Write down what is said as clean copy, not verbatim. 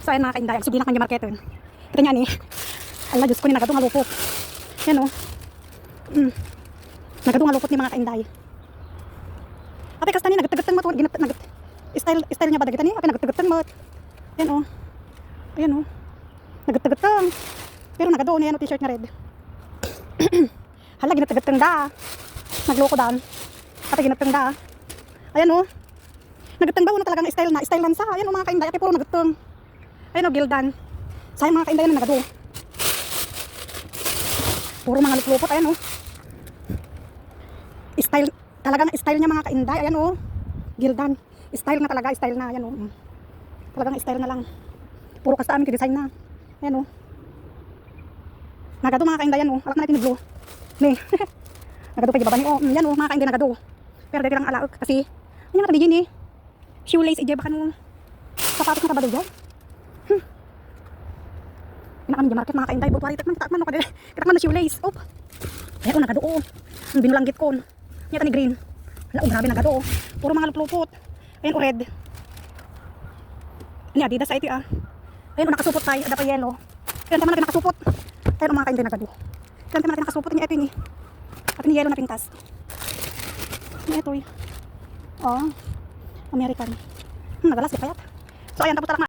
So ayan mga kainday, ang suginak ng market. Kita niya ni. Ala, Diyos ko ni nagadong alupot. Yan o. Nagadong alupot ni mga kainday. Ate kasta ni nagatagatan mo. Style niya ba dagatan ni? Ate nagatagatan mo. Yan o. Ayan o. Nagatagatan. Pero nagadoon yan o t-shirt na red. Hala, ginatagatan da. Nagloko daan. Ate ginatagatan da. Ayan o. Nagatang ba? Ano talagang style na? Style lang sa. Ayan o mga kainday. Ate puro nagatang. Ayan o, gildan. Sayang mga kainday na nagado. Puro mga luplupot. Ayan o. Style. Talagang style niya mga kainday. Ayan o. Gildan. Style na talaga. Style na. Ayan o. Talagang style na lang. Puro kasta amin ki-design na. Ayan o. Nagado mga kainday. Ayan o. Alak na natin ni blue. Ni. Nagado pa yung baba ni o. Ayan o. Mga kainday nagado. Pero dito lang alaok. Kasi. Ayan nga tabi eh. Shoelace. Ije baka nung sapatos na tabado dyan. Inakan dyan market mga kainday. Butuari takman o. Katakman na shoelace. Op. Ayan o. Nagado o. Ang binulanggit ko. Nyata ni green. Hala o. Grabe nagado o. Puro mga luplupot. Ayan o red. Ini Adidas sa ito ah. Ayan o nakasupot tayo. Ada pa yellow. Ayan tama natin nakasupot. Ayan o mga kainday nagado. Ayan tama natin nakasupot. Ayan ito ni. At ni yellow na pintas. Ayan ito eh. Oh. American. Nagalas di payat. So ayan tapos talaga